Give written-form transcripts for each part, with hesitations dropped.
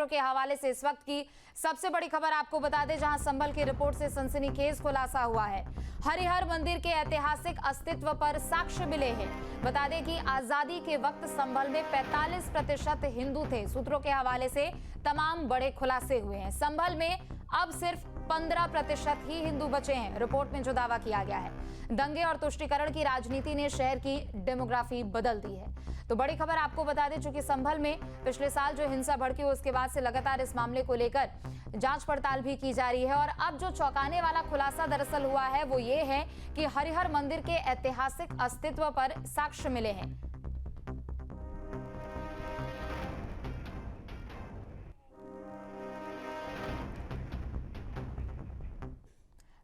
खबरों के हवाले से इस वक्त की सबसे बड़ी खबर आपको बता दें, जहां संभल की रिपोर्ट से सनसनीखेज खुलासा हुआ है। हरिहर मंदिर के ऐतिहासिक अस्तित्व पर साक्ष्य मिले हैं। बता दें कि आजादी के वक्त संभल में 45% हिंदू थे। सूत्रों के हवाले से तमाम बड़े खुलासे हुए हैं। संभल में अब सिर्फ 15% ही हिंदू बचे हैं, रिपोर्ट में जो दावा किया गया है। दंगे और तुष्टीकरण की राजनीति ने शहर की डेमोग्राफी बदल दी है। तो बड़ी खबर आपको बता दें, चूंकि संभल में पिछले साल जो हिंसा भड़की उसके बाद से लगातार इस मामले को लेकर जांच पड़ताल भी की जा रही है। और अब जो चौंकाने वाला खुलासा दरअसल हुआ है वो ये है कि हरिहर मंदिर के ऐतिहासिक अस्तित्व पर साक्ष्य मिले हैं।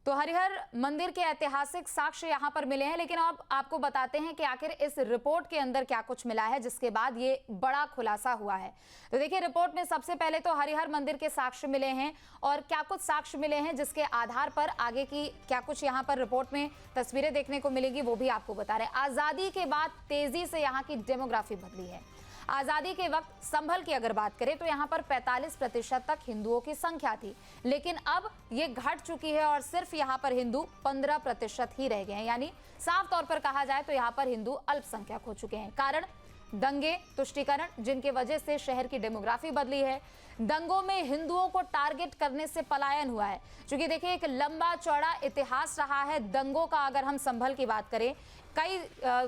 तो हरिहर मंदिर के ऐतिहासिक साक्ष्य यहां पर मिले हैं, लेकिन अब आपको बताते हैं कि आखिर इस रिपोर्ट के अंदर क्या कुछ मिला है जिसके बाद ये बड़ा खुलासा हुआ है। तो देखिए, रिपोर्ट में सबसे पहले तो हरिहर मंदिर के साक्ष्य मिले हैं और क्या कुछ साक्ष्य मिले हैं जिसके आधार पर आगे की क्या कुछ यहां पर रिपोर्ट में तस्वीरें देखने को मिलेगी वो भी आपको बता रहे हैं। आजादी के बाद तेजी से यहाँ की डेमोग्राफी बदली है। आजादी के वक्त संभल की अगर बात करें तो यहां पर 45% तक हिंदुओं की संख्या थी, लेकिन अब ये घट चुकी है और सिर्फ यहां पर हिंदू 15% ही रह गए हैं। यानी साफ तौर पर कहा जाए तो यहां पर हिंदू अल्पसंख्यक हो चुके हैं। कारण दंगे, तुष्टीकरण, जिनके वजह से शहर की डेमोग्राफी बदली है। दंगों में हिंदुओं को टारगेट करने से पलायन हुआ है। क्योंकि देखिए, एक लंबा चौड़ा इतिहास रहा है दंगों का। अगर हम संभल की बात करें, कई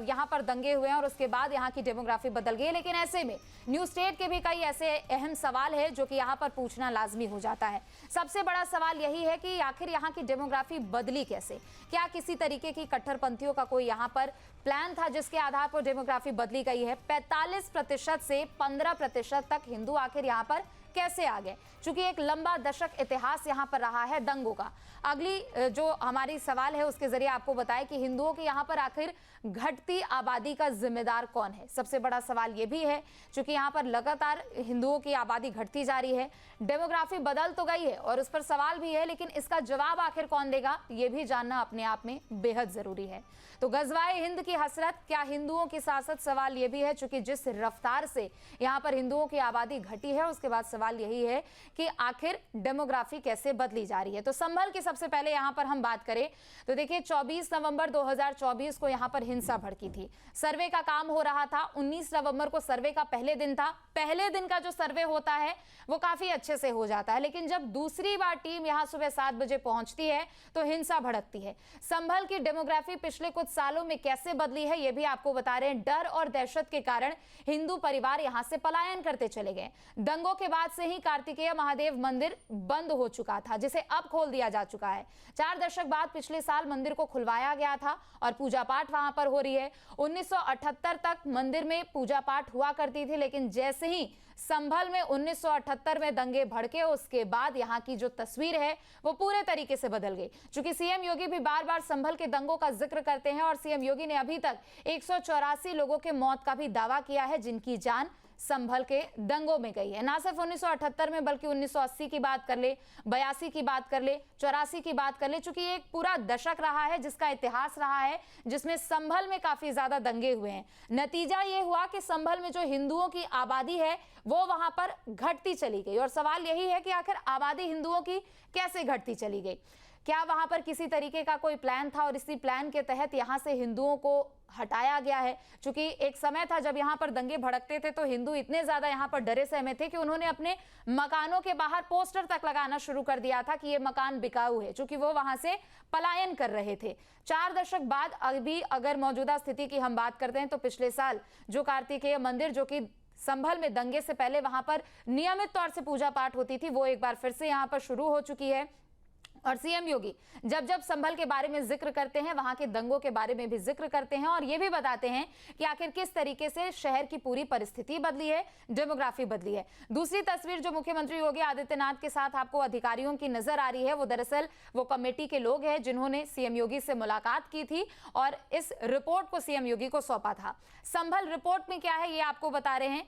यहाँ पर दंगे हुए हैं और उसके बाद यहाँ की डेमोग्राफी बदल गई है। लेकिन ऐसे में न्यू स्टेट के भी कई ऐसे अहम सवाल है जो कि यहाँ पर पूछना लाजमी हो जाता है। सबसे बड़ा सवाल यही है कि आखिर यहाँ की डेमोग्राफी बदली कैसे? क्या किसी तरीके की कट्टरपंथियों का कोई यहाँ पर प्लान था जिसके आधार पर डेमोग्राफी बदली गई है? 45% से 15% तक हिंदू आखिर यहाँ पर कैसे आ गए? चूंकि एक लंबा दशक इतिहास यहाँ पर रहा है दंगों का। अगली जो हमारी सवाल है उसके जरिए आपको बताएं कि हिंदुओं के यहाँ पर आखिर घटती आबादी का जिम्मेदार कौन है? सबसे बड़ा सवाल ये भी है, चूंकि यहाँ पर लगातार हिंदुओं की आबादी घटती जा रही है। डेमोग्राफी बदल तो गई है और उस पर सवाल भी है, लेकिन इसका जवाब आखिर कौन देगा ये भी जानना अपने आप में बेहद जरूरी है। तो गजवाए हिंद की हसरत, क्या हिंदुओं की सियासत? सवाल ये भी है, चूंकि जिस रफ्तार से यहाँ पर हिंदुओं की आबादी घटी है उसके बाद सवाल यही है कि आखिर डेमोग्राफी कैसे बदली जा रही है। तो संभल की सबसे पहले यहाँ पर हम बात करें तो देखिए, 24 नवंबर 2024 को यहाँ पर हिंसा भड़की थी। सर्वे का काम हो रहा था। 19 नवंबर को सर्वे का पहले दिन था। पहले दिन का जो सर्वे होता है वो काफी अच्छे से हो जाता है, लेकिन जब दूसरी बार टीम यहाँ सुबह 7 बजे पहुंचती है तो हिंसा भड़कती है। संभल की डेमोग्राफी पिछले कुछ सालों में कैसे बदली है ये भी आपको बता रहे हैं। डर और दहशत के कारण हिंदू परिवार यहाँ से पलायन करते चले गए। दंगों के बाद से ही कार्तिकेय महादेव मंदिर बंद हो चुका था, जिसे अब खोल दिया जा चुका है। 4 दशक बाद पिछले साल मंदिर को खुलवाया गया था और पूजा पाठ वहां पर हो रही है। 1978 तक मंदिर में पूजा पाठ हुआ करती थी, लेकिन जैसे ही संभल में 1978 में दंगे भड़के उसके बाद यहाँ की जो तस्वीर है वो पूरे तरीके से बदल गई। चूंकि सीएम योगी भी बार बार संभल के दंगों का जिक्र करते हैं और सीएम योगी ने अभी तक 184 लोगों के मौत का भी दावा किया है जिनकी जान संभल के दंगों में गई है। ना सिर्फ 1978 में बल्कि 1980 की बात कर ले, 82 की बात कर ले, 84 की बात कर ले। चूंकि एक पूरा दशक रहा है जिसका इतिहास रहा है, जिसमें संभल में काफी ज्यादा दंगे हुए हैं। नतीजा ये हुआ कि संभल में जो हिंदुओं की आबादी है वो वहां पर घटती चली गई। और सवाल यही है कि आखिर आबादी हिंदुओं की कैसे घटती चली गई? क्या वहां पर किसी तरीके का कोई प्लान था और इसी प्लान के तहत यहां से हिंदुओं को हटाया गया है? क्योंकि एक समय था जब यहां पर दंगे भड़कते थे तो हिंदू इतने ज्यादा यहां पर डरे सहमे थे कि उन्होंने अपने मकानों के बाहर पोस्टर तक लगाना शुरू कर दिया था कि ये मकान बिकाऊ है, क्योंकि वो वहां से पलायन कर रहे थे। 4 दशक बाद अभी अगर मौजूदा स्थिति की हम बात करते हैं तो पिछले साल जो कार्तिकेय मंदिर, जो कि संभल में दंगे से पहले वहां पर नियमित तौर से पूजा पाठ होती थी, वो एक बार फिर से यहां पर शुरू हो चुकी है। और सीएम योगी जब जब संभल के बारे में जिक्र करते हैं वहां के दंगों के बारे में भी जिक्र करते हैं और ये भी बताते हैं कि आखिर किस तरीके से शहर की पूरी परिस्थिति बदली है, डेमोग्राफी बदली है। दूसरी तस्वीर जो मुख्यमंत्री योगी आदित्यनाथ के साथ आपको अधिकारियों की नजर आ रही है वो दरअसल वो कमेटी के लोग हैं जिन्होंने सीएम योगी से मुलाकात की थी और इस रिपोर्ट को सीएम योगी को सौंपा था। संभल रिपोर्ट में क्या है ये आपको बता रहे हैं।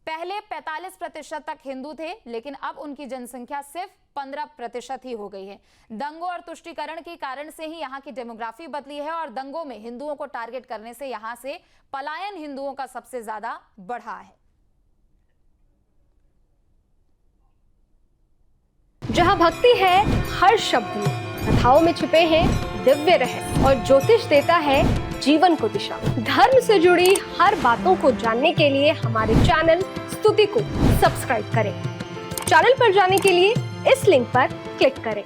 पहले 45% तक हिंदू थे, लेकिन अब उनकी जनसंख्या सिर्फ 15% ही हो गई है। दंगों और तुष्टीकरण के कारण से ही यहाँ की डेमोग्राफी बदली है और दंगों में हिंदुओं को टारगेट करने से यहाँ से पलायन हिंदुओं का सबसे ज्यादा बढ़ा है। जहाँ भक्ति है हर शब्द में, कथाओं में छुपे हैं दिव्य रहस्य और ज्योतिष देता है जीवन को दिशा। धर्म से जुड़ी हर बातों को जानने के लिए हमारे चैनल स्तुति को सब्सक्राइब करें। चैनल पर जाने के लिए इस लिंक पर क्लिक करें।